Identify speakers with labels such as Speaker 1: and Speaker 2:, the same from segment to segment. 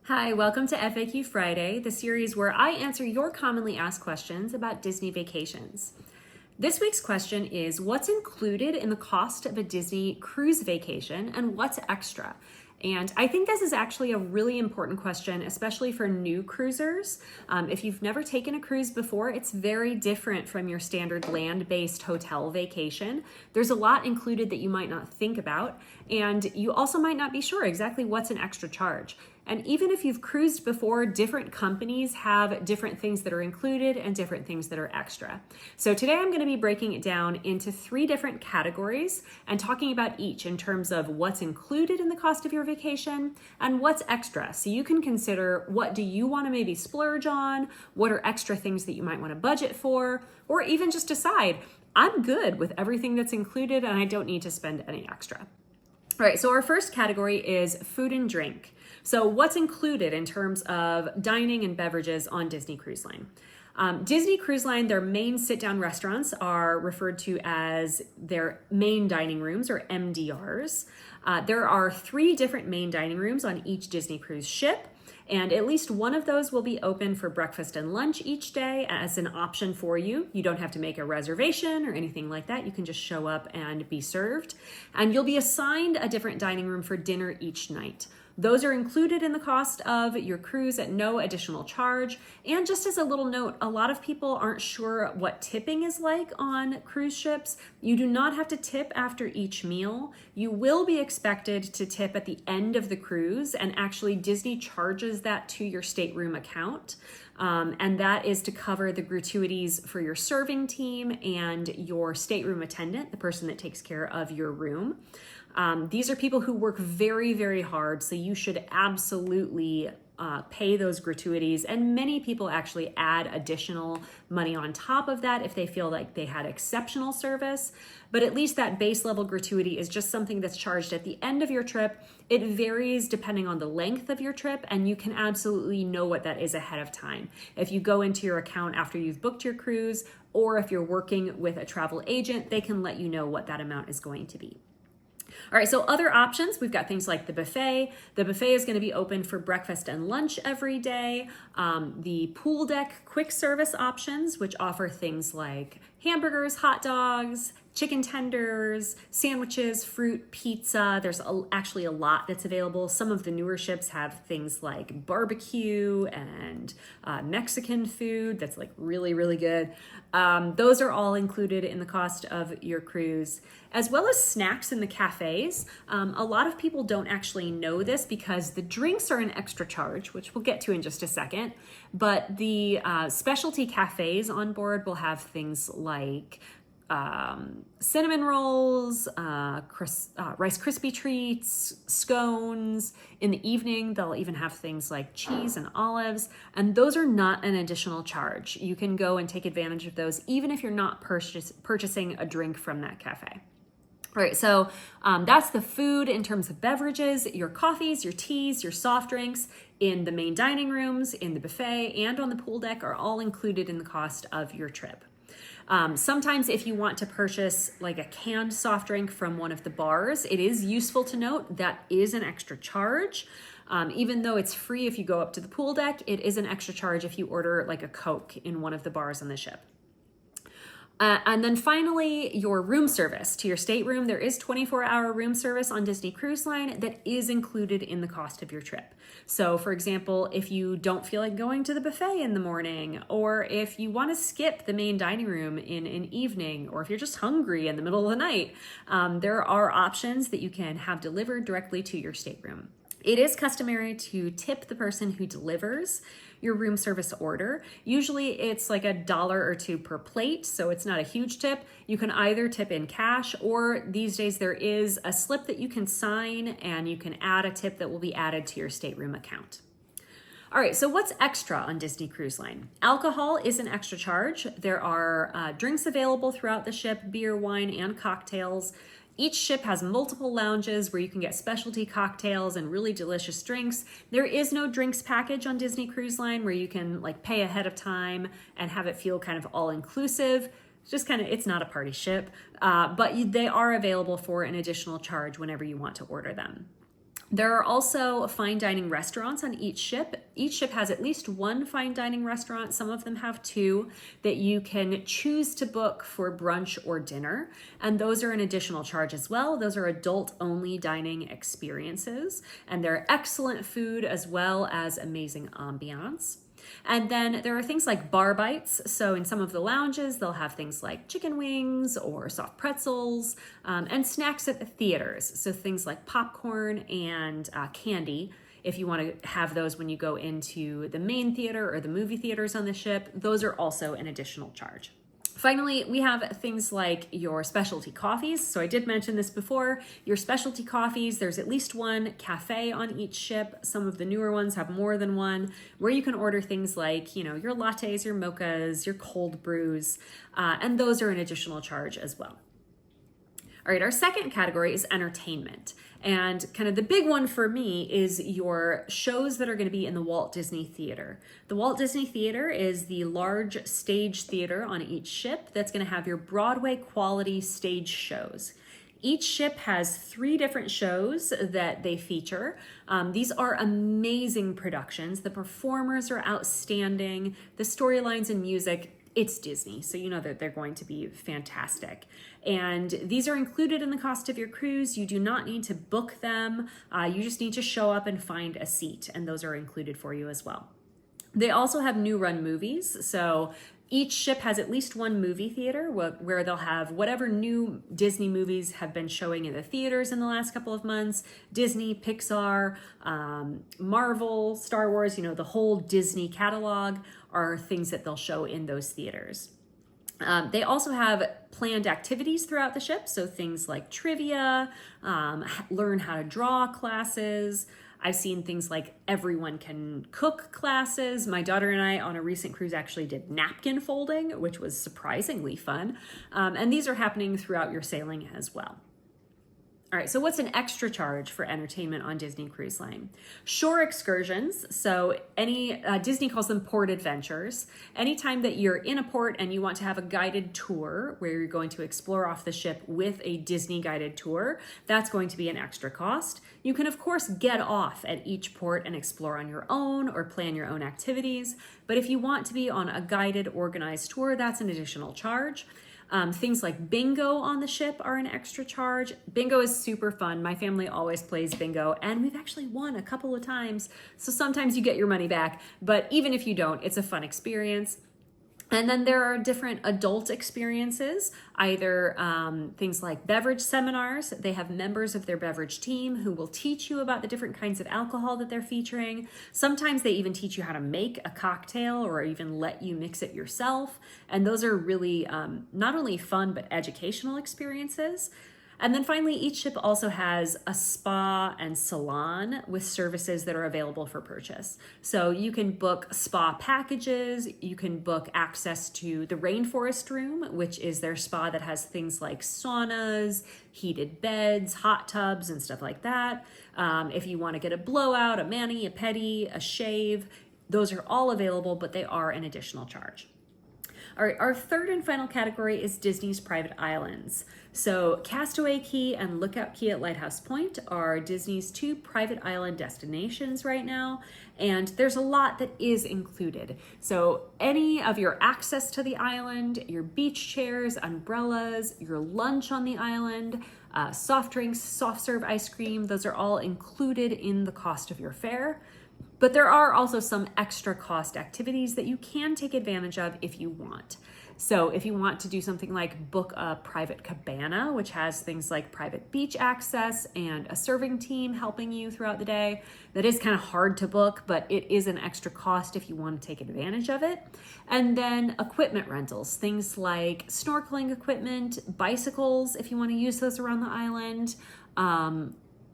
Speaker 1: Hi, welcome to FAQ Friday, the series where I answer your commonly asked questions about Disney vacations. This week's question is, what's included in the cost of a Disney cruise vacation and what's extra? And I think this is actually a really important question, especially for new cruisers. If you've never taken a cruise before, it's very different from your standard land-based hotel vacation. There's a lot included that you might not think about, and you also might not be sure exactly what's an extra charge. And even if you've cruised before, different companies have different things that are included and different things that are extra. So today I'm going to be breaking it down into 3 different categories and talking about each in terms of what's included in the cost of your vacation and what's extra. So you can consider, what do you want to maybe splurge on? What are extra things that you might want to budget for? Or even just decide, I'm good with everything that's included and I don't need to spend any extra. All right, so our first category is food and drink. So what's included in terms of dining and beverages on Disney Cruise Line? Disney Cruise Line, their main sit-down restaurants are referred to as their main dining rooms, or MDRs. There are 3 different main dining rooms on each Disney cruise ship, and at least one of those will be open for breakfast and lunch each day as an option for you. You don't have to make a reservation or anything like that. You can just show up and be served. And you'll be assigned a different dining room for dinner each night. Those are included in the cost of your cruise at no additional charge. And just as a little note, a lot of people aren't sure what tipping is like on cruise ships. You do not have to tip after each meal. You will be expected to tip at the end of the cruise, and actually Disney charges that to your stateroom account. And that is to cover the gratuities for your serving team and your stateroom attendant, the person that takes care of your room. These are people who work very, very hard, so you should absolutely pay those gratuities. And many people actually add additional money on top of that if they feel like they had exceptional service. But at least that base level gratuity is just something that's charged at the end of your trip. It varies depending on the length of your trip, and you can absolutely know what that is ahead of time. If you go into your account after you've booked your cruise, or if you're working with a travel agent, they can let you know what that amount is going to be. All right, so other options, we've got things like the buffet. The buffet is going to be open for breakfast and lunch every day. The pool deck quick service options, which offer things like hamburgers, hot dogs, chicken tenders, sandwiches, fruit, pizza. There's actually a lot that's available. Some of the newer ships have things like barbecue and Mexican food that's like really, really good. Those are all included in the cost of your cruise, as well as snacks in the cafes. A lot of people don't actually know this because the drinks are an extra charge, which we'll get to in just a second. But the specialty cafes on board will have things like cinnamon rolls, Rice Krispie treats, scones. In the evening, they'll even have things like cheese and olives, and those are not an additional charge. You can go and take advantage of those even if you're not purchasing a drink from that cafe. All right, so that's the food in terms of beverages. Your coffees, your teas, your soft drinks in the main dining rooms, in the buffet, and on the pool deck are all included in the cost of your trip. Sometimes if you want to purchase like a canned soft drink from one of the bars, it is useful to note that is an extra charge. Even though it's free if you go up to the pool deck, it is an extra charge if you order like a Coke in one of the bars on the ship. And then finally, your room service to your stateroom. There is 24-hour room service on Disney Cruise Line that is included in the cost of your trip. So for example, if you don't feel like going to the buffet in the morning, or if you want to skip the main dining room in an evening, or if you're just hungry in the middle of the night, there are options that you can have delivered directly to your stateroom. It is customary to tip the person who delivers your room service order. Usually it's like $1 or $2 per plate, so it's not a huge tip. You can either tip in cash, or these days there is a slip that you can sign and you can add a tip that will be added to your stateroom account. All right, so what's extra on Disney Cruise Line? Alcohol is an extra charge. There are drinks available throughout the ship, beer, wine, and cocktails. Each ship has multiple lounges where you can get specialty cocktails and really delicious drinks. There is no drinks package on Disney Cruise Line where you can like pay ahead of time and have it feel kind of all inclusive. It's not a party ship, but they are available for an additional charge whenever you want to order them. There are also fine dining restaurants on each ship. Each ship has at least one fine dining restaurant. Some of them have two that you can choose to book for brunch or dinner. And those are an additional charge as well. Those are adult only dining experiences. And they're excellent food as well as amazing ambiance. And then there are things like bar bites. So in some of the lounges, they'll have things like chicken wings or soft pretzels, and snacks at the theaters. So things like popcorn and candy. If you want to have those when you go into the main theater or the movie theaters on the ship, those are also an additional charge. Finally, we have things like your specialty coffees. So I did mention this before. Your specialty coffees, there's at least one cafe on each ship. Some of the newer ones have more than one, where you can order things like, your lattes, your mochas, your cold brews, and those are an additional charge as well. All right, our second category is entertainment. And kind of the big one for me is your shows that are going to be in the Walt Disney Theater. The Walt Disney Theater is the large stage theater on each ship that's going to have your Broadway quality stage shows. Each ship has 3 different shows that they feature. These are amazing productions. The performers are outstanding. The storylines and music, it's Disney, so you know that they're going to be fantastic. And these are included in the cost of your cruise. You do not need to book them. You just need to show up and find a seat, and those are included for you as well. They also have new run movies. So each ship has at least one movie theater where they'll have whatever new Disney movies have been showing in the theaters in the last couple of months. Disney, Pixar, Marvel, Star Wars, the whole Disney catalog are things that they'll show in those theaters. They also have planned activities throughout the ship. So things like trivia, learn how to draw classes. I've seen things like everyone can cook classes. My daughter and I on a recent cruise actually did napkin folding, which was surprisingly fun. And these are happening throughout your sailing as well. All right, so what's an extra charge for entertainment on Disney Cruise Line? Shore excursions, so Disney calls them port adventures. Anytime that you're in a port and you want to have a guided tour where you're going to explore off the ship with a Disney guided tour, that's going to be an extra cost. You can, of course, get off at each port and explore on your own or plan your own activities. But if you want to be on a guided, organized tour, that's an additional charge. Things like bingo on the ship are an extra charge. Bingo is super fun. My family always plays bingo, and we've actually won a couple of times. So sometimes you get your money back, but even if you don't, it's a fun experience. And then there are different adult experiences, either things like beverage seminars. They have members of their beverage team who will teach you about the different kinds of alcohol that they're featuring. Sometimes they even teach you how to make a cocktail or even let you mix it yourself. And those are really not only fun, but educational experiences. And then finally, each ship also has a spa and salon with services that are available for purchase. So you can book spa packages, you can book access to the Rainforest Room, which is their spa that has things like saunas, heated beds, hot tubs, and stuff like that. If you want to get a blowout, a mani, a pedi, a shave, those are all available, but they are an additional charge. All right, our third and final category is Disney's private islands. So Castaway Cay and Lookout Cay at Lighthouse Point are Disney's 2 private island destinations right now, and there's a lot that is included. So any of your access to the island, your beach chairs, umbrellas, your lunch on the island, soft drinks, soft serve ice cream, those are all included in the cost of your fare. But there are also some extra cost activities that you can take advantage of if you want. So if you want to do something like book a private cabana, which has things like private beach access and a serving team helping you throughout the day, that is kind of hard to book, but it is an extra cost if you want to take advantage of it. And then equipment rentals, things like snorkeling equipment, bicycles, if you want to use those around the island,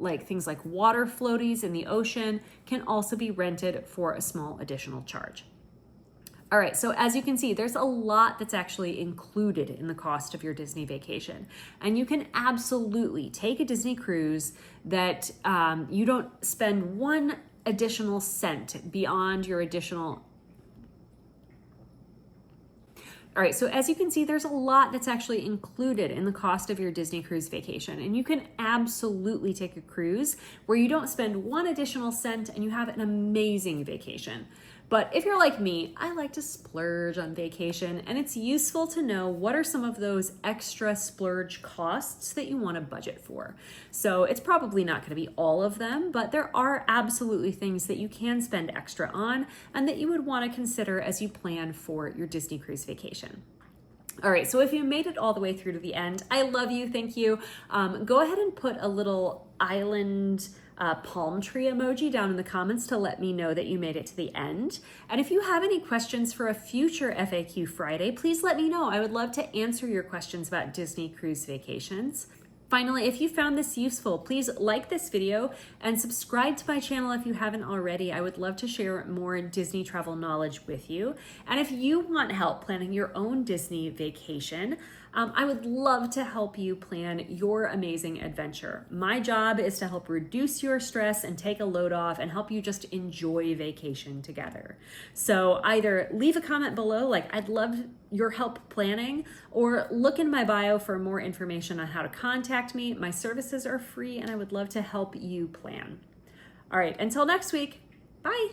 Speaker 1: like things like water floaties in the ocean can also be rented for a small additional charge. All right, so as you can see, there's a lot that's actually included in the cost of your Disney vacation. And you can absolutely take a Disney cruise that you don't spend one additional cent beyond your additional All right, so as you can see, there's a lot that's actually included in the cost of your Disney cruise vacation. And you can absolutely take a cruise where you don't spend one additional cent and you have an amazing vacation. But if you're like me, I like to splurge on vacation, and it's useful to know what are some of those extra splurge costs that you want to budget for. So it's probably not going to be all of them, but there are absolutely things that you can spend extra on and that you would want to consider as you plan for your Disney cruise vacation. All right, so if you made it all the way through to the end, I love you, thank you. Go ahead and put a little island palm tree emoji down in the comments to let me know that you made it to the end. And if you have any questions for a future FAQ Friday, please let me know. I would love to answer your questions about Disney cruise vacations. Finally, if you found this useful, please like this video and subscribe to my channel if you haven't already. I would love to share more Disney travel knowledge with you. And if you want help planning your own Disney vacation, I would love to help you plan your amazing adventure. My job is to help reduce your stress and take a load off and help you just enjoy vacation together. So either leave a comment below, like I'd love your help planning, or look in my bio for more information on how to contact me. My services are free and I would love to help you plan. All right, until next week, bye.